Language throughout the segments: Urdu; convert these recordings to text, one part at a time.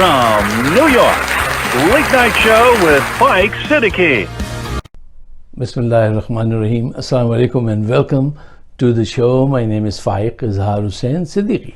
from New York, Late Night Show with Faiq Siddiqui. Bismillahirrahmanirrahim. Assalamu alaikum and welcome to the show. My name is Faiq Izhar Hussain Siddiqui.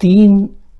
3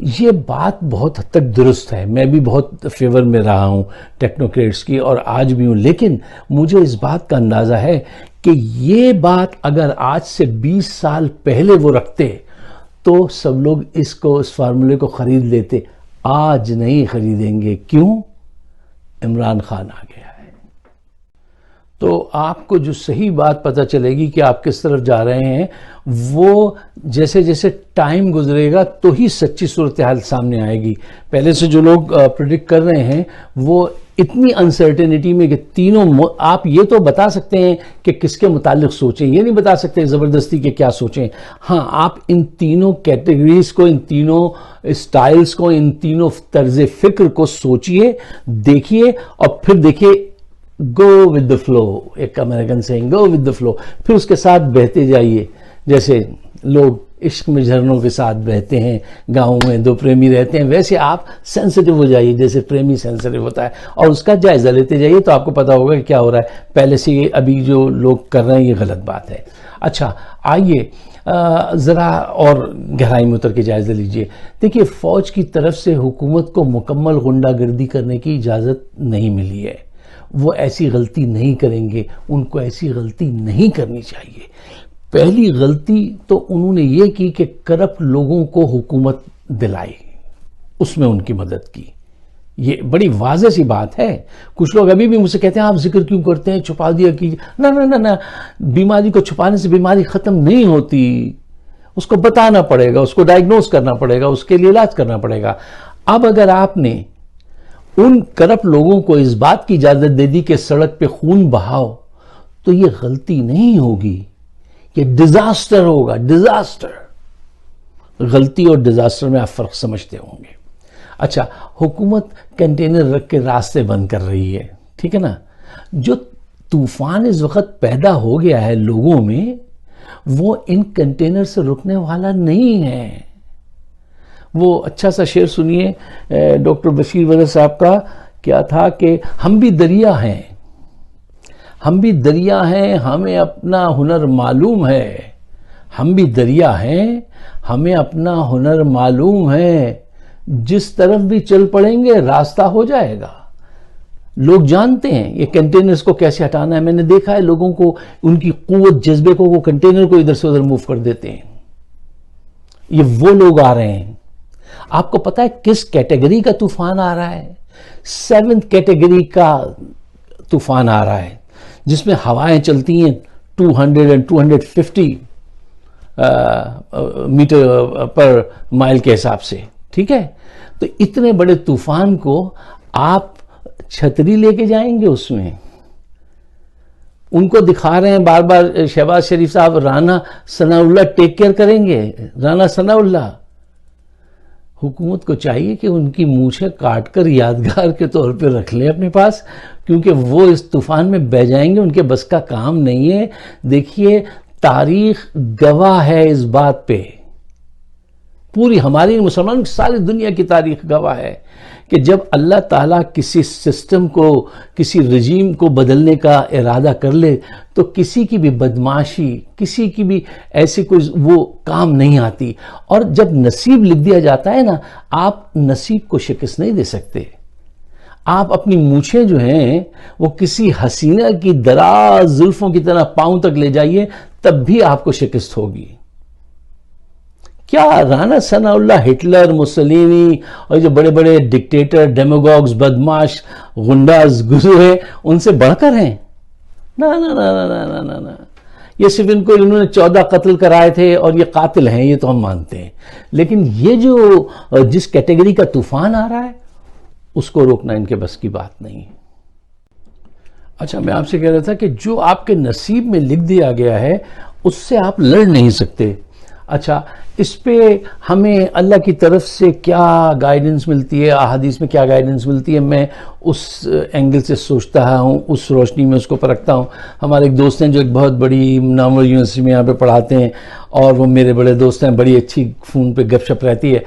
یہ بات بہت حد تک درست ہے، میں بھی بہت فیور میں رہا ہوں ٹیکنوکریٹس کی اور آج بھی ہوں، لیکن مجھے اس بات کا اندازہ ہے کہ یہ بات اگر آج سے 20 سال پہلے وہ رکھتے تو سب لوگ اس فارمولے کو خرید لیتے. آج نہیں خریدیں گے. کیوں؟ عمران خان آ گیا ہے. تو آپ کو جو صحیح بات پتہ چلے گی کہ آپ کس طرف جا رہے ہیں، وہ جیسے جیسے ٹائم گزرے گا تو ہی سچی صورتحال سامنے آئے گی. پہلے سے جو لوگ پریڈکٹ کر رہے ہیں وہ اتنی انسرٹینٹی میں کہ تینوں، آپ یہ تو بتا سکتے ہیں کہ کس کے متعلق سوچیں، یہ نہیں بتا سکتے زبردستی کہ کیا سوچیں. ہاں، آپ ان تینوں کیٹیگریز کو، ان تینوں اسٹائلز کو، ان تینوں طرز فکر کو سوچئے، دیکھیے اور پھر دیکھیے. گو ود دا فلو، ایک American saying, go with the flow. پھر اس کے ساتھ بہتے جائیے، جیسے لوگ عشق میں جھرنوں کے ساتھ بہتے ہیں، گاؤں میں دو پریمی رہتے ہیں، ویسے آپ سینسٹیو ہو جائیے جیسے پریمی سینسٹیو ہوتا ہے، اور اس کا جائزہ لیتے جائیے تو آپ کو پتا ہوگا کہ کیا ہو رہا ہے. پہلے سے یہ ابھی جو لوگ کر رہے ہیں یہ غلط بات ہے. اچھا، آئیے ذرا اور گہرائی میں اتر کے جائزہ لیجئے. دیکھیے، فوج کی طرف سے حکومت کو مکمل غنڈہ گردی کرنے کی اجازت نہیں ملی ہے. وہ ایسی غلطی نہیں کریں گے، ان کو ایسی غلطی نہیں کرنی چاہیے. پہلی غلطی تو انہوں نے یہ کی کہ کرپٹ لوگوں کو حکومت دلائی، اس میں ان کی مدد کی. یہ بڑی واضح سی بات ہے. کچھ لوگ ابھی بھی مجھ سے کہتے ہیں آپ ذکر کیوں کرتے ہیں، چھپا دیا کیجیے. نہ، بیماری کو چھپانے سے بیماری ختم نہیں ہوتی. اس کو بتانا پڑے گا، اس کو ڈائیگنوز کرنا پڑے گا، اس کے لیے علاج کرنا پڑے گا. اب اگر آپ نے ان کرپٹ لوگوں کو اس بات کی اجازت دے دی کہ سڑک پہ خون بہاؤ، تو یہ غلطی نہیں ہوگی، یہ ڈیزاسٹر ہوگا. ڈیزاسٹر. غلطی اور ڈیزاسٹر میں آپ فرق سمجھتے ہوں گے. اچھا، حکومت کنٹینر رکھ کے راستے بند کر رہی ہے، ٹھیک ہے نا. جو طوفان اس وقت پیدا ہو گیا ہے لوگوں میں، وہ ان کنٹینر سے رکنے والا نہیں ہے. وہ اچھا سا شعر سنیے ڈاکٹر بشیر ولد صاحب کا، کیا تھا کہ ہم بھی دریا ہیں، ہم بھی دریا ہیں، ہمیں اپنا ہنر معلوم ہے. ہم بھی دریا ہیں، ہمیں اپنا ہنر معلوم ہے. جس طرف بھی چل پڑیں گے راستہ ہو جائے گا. لوگ جانتے ہیں یہ کنٹینرز کو کیسے ہٹانا ہے. میں نے دیکھا ہے لوگوں کو، ان کی قوت جذبے کو، وہ کنٹینر کو ادھر سے ادھر موو کر دیتے ہیں. یہ وہ لوگ آ رہے ہیں. آپ کو پتا ہے کس کیٹیگری کا طوفان آ رہا ہے؟ 7th کیٹیگری کا طوفان آ رہا ہے، جس میں ہوائیں چلتی ہیں 200 and 250 میٹر پر مائل کے حساب سے. ٹھیک ہے، تو اتنے بڑے طوفان کو آپ چھتری لے کے جائیں گے اس میں؟ ان کو دکھا رہے ہیں بار بار شہباز شریف صاحب، رانا ثناء اللہ ٹیک کیئر کریں گے. رانا ثناء اللہ، حکومت کو چاہیے کہ ان کی مونچھیں کاٹ کر یادگار کے طور پہ رکھ لیں اپنے پاس، کیونکہ وہ اس طوفان میں بہہ جائیں گے. ان کے بس کا کام نہیں ہے. دیکھیے، تاریخ گواہ ہے اس بات پہ. پوری ہماری مسلمان ساری دنیا کی تاریخ گواہ ہے کہ جب اللہ تعالیٰ کسی سسٹم کو، کسی رجیم کو بدلنے کا ارادہ کر لے تو کسی کی بھی بدمعاشی، کسی کی بھی ایسی کوئی وہ کام نہیں آتی. اور جب نصیب لکھ دیا جاتا ہے نا، آپ نصیب کو شکست نہیں دے سکتے. آپ اپنی مونچھیں جو ہیں وہ کسی حسینہ کی دراز زلفوں کی طرح پاؤں تک لے جائیے، تب بھی آپ کو شکست ہوگی. کیا رانا ثناء اللہ، ہٹلر، مسولینی اور جو بڑے بڑے ڈکٹیٹر، ڈیموگوگز، بدماش، غنڈاز گزرے ان سے بڑھ کر ہیں؟ نا نا نا نا نا نا نا. یہ صرف انہوں نے 14 قتل کرائے تھے اور یہ قاتل ہیں، یہ تو ہم مانتے ہیں. لیکن یہ جو جس کیٹیگری کا طوفان آ رہا ہے اس کو روکنا ان کے بس کی بات نہیں ہے. اچھا، میں آپ سے کہہ رہا تھا کہ جو آپ کے نصیب میں لکھ دیا گیا ہے اس سے آپ لڑ نہیں سکتے. اچھا، اس پہ ہمیں اللہ کی طرف سے کیا گائیڈنس ملتی ہے، احادیث میں کیا گائیڈنس ملتی ہے، میں اس اینگل سے سوچتا ہوں، اس روشنی میں اس کو پرکھتا ہوں. ہمارے ایک دوست ہیں جو ایک بہت بڑی نامور یونیورسٹی میں یہاں پہ پڑھاتے ہیں، اور وہ میرے بڑے دوست ہیں، بڑی اچھی فون پہ گپ شپ رہتی ہے.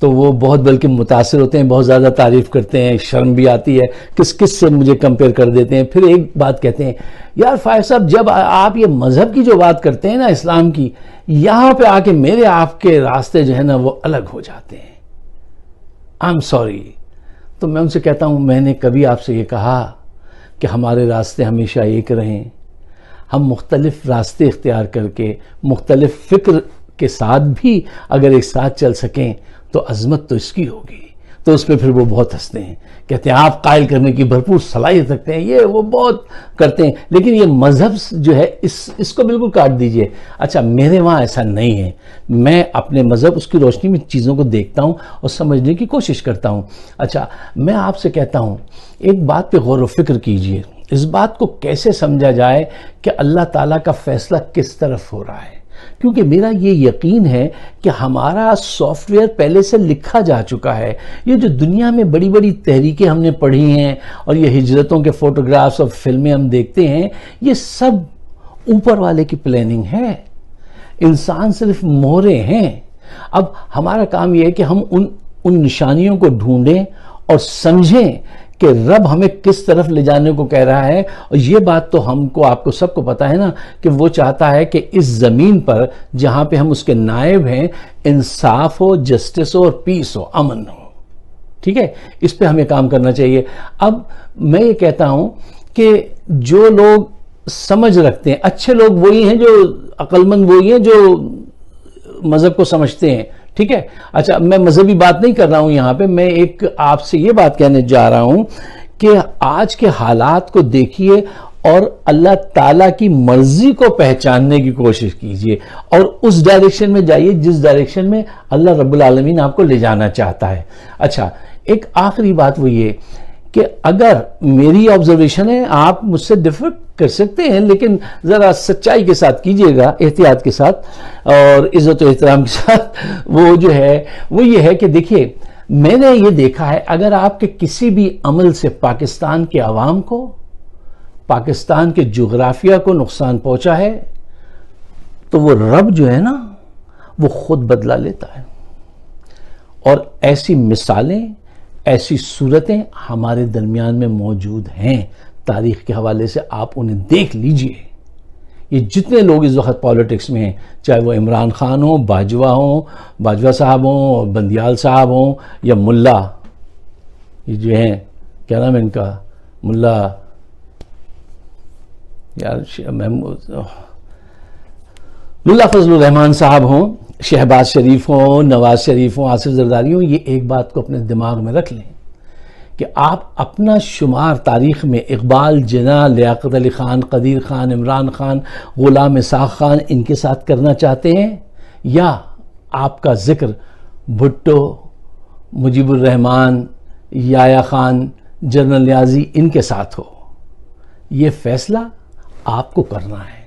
تو وہ بہت بلکہ متاثر ہوتے ہیں، بہت زیادہ تعریف کرتے ہیں، شرم بھی آتی ہے، کس سے مجھے کمپیئر کر دیتے ہیں. پھر ایک بات کہتے ہیں، یار فائق صاحب، جب آپ یہ مذہب کی جو بات کرتے ہیں نا، اسلام کی، یہاں پہ آ کے میرے آپ کے راستے جو ہے نا وہ الگ ہو جاتے ہیں. I'm sorry. تو میں ان سے کہتا ہوں میں نے کبھی آپ سے یہ کہا کہ ہمارے راستے ہمیشہ ایک رہیں؟ ہم مختلف راستے اختیار کر کے مختلف فکر کے ساتھ بھی اگر ایک ساتھ چل سکیں تو عظمت تو اس کی ہوگی. تو اس پہ پھر وہ بہت ہنستے ہیں, کہتے ہیں آپ قائل کرنے کی بھرپور صلاحیت رکھتے ہیں, یہ وہ بہت کرتے ہیں, لیکن یہ مذہب جو ہے اس کو بالکل کاٹ دیجئے. اچھا میرے وہاں ایسا نہیں ہے, میں اپنے مذہب اس کی روشنی میں چیزوں کو دیکھتا ہوں اور سمجھنے کی کوشش کرتا ہوں. اچھا میں آپ سے کہتا ہوں ایک بات پہ غور و فکر کیجئے, اس بات کو کیسے سمجھا جائے کہ اللہ تعالیٰ کا فیصلہ کس طرف ہو رہا ہے. کیونکہ میرا یہ یقین ہے کہ ہمارا سافٹ ویئر پہلے سے لکھا جا چکا ہے. یہ جو دنیا میں بڑی بڑی تحریکیں ہم نے پڑھی ہیں اور یہ ہجرتوں کے فوٹوگرافز اور فلمیں ہم دیکھتے ہیں, یہ سب اوپر والے کی پلاننگ ہے. انسان صرف مہرے ہیں. اب ہمارا کام یہ ہے کہ ہم ان نشانیوں کو ڈھونڈیں اور سمجھیں کہ رب ہمیں کس طرف لے جانے کو کہہ رہا ہے. اور یہ بات تو ہم کو, آپ کو سب کو پتا ہے نا, کہ وہ چاہتا ہے کہ اس زمین پر جہاں پہ ہم اس کے نائب ہیں انصاف ہو, جسٹس ہو اور پیس ہو, امن ہو. ٹھیک ہے, اس پہ ہمیں کام کرنا چاہیے. اب میں یہ کہتا ہوں کہ جو لوگ سمجھ رکھتے ہیں, اچھے لوگ وہی ہیں, جو عقل مند وہی ہیں جو مذہب کو سمجھتے ہیں. ٹھیک ہے. اچھا میں مذہبی بات نہیں کر رہا ہوں یہاں پہ, میں ایک آپ سے یہ بات کہنے جا رہا ہوں کہ آج کے حالات کو دیکھیے اور اللہ تعالیٰ کی مرضی کو پہچاننے کی کوشش کیجئے اور اس ڈائریکشن میں جائیے جس ڈائریکشن میں اللہ رب العالمین آپ کو لے جانا چاہتا ہے. اچھا ایک آخری بات وہ یہ کہ اگر میری آبزرویشن ہے, آپ مجھ سے ڈفر کر سکتے ہیں, لیکن ذرا سچائی کے ساتھ کیجئے گا, احتیاط کے ساتھ اور عزت و احترام کے ساتھ. وہ جو ہے وہ یہ ہے کہ دیکھیے میں نے یہ دیکھا ہے, اگر آپ کے کسی بھی عمل سے پاکستان کے عوام کو, پاکستان کے جغرافیہ کو نقصان پہنچا ہے تو وہ رب جو ہے نا وہ خود بدلہ لیتا ہے. اور ایسی مثالیں, ایسی صورتیں ہمارے درمیان میں موجود ہیں. تاریخ کے حوالے سے آپ انہیں دیکھ لیجئے. یہ جتنے لوگ اس وقت پالیٹکس میں ہیں, چاہے وہ عمران خان ہوں, باجوہ صاحب ہوں, بندیال صاحب ہوں, یا ملا, یہ جو ہیں کیا نام ہے ان کا, ملا فضل الرحمان صاحب ہوں, شہباز شریف ہوں, نواز شریف ہوں, آصف زرداری ہوں, یہ ایک بات کو اپنے دماغ میں رکھ لیں کہ آپ اپنا شمار تاریخ میں اقبال جناح, لیاقت علی خان, قدیر خان, عمران خان, غلام اسحاق خان ان کے ساتھ کرنا چاہتے ہیں, یا آپ کا ذکر بھٹو, مجیب الرحمان, یحییٰ خان, جنرل نیازی ان کے ساتھ ہو. یہ فیصلہ آپ کو کرنا ہے.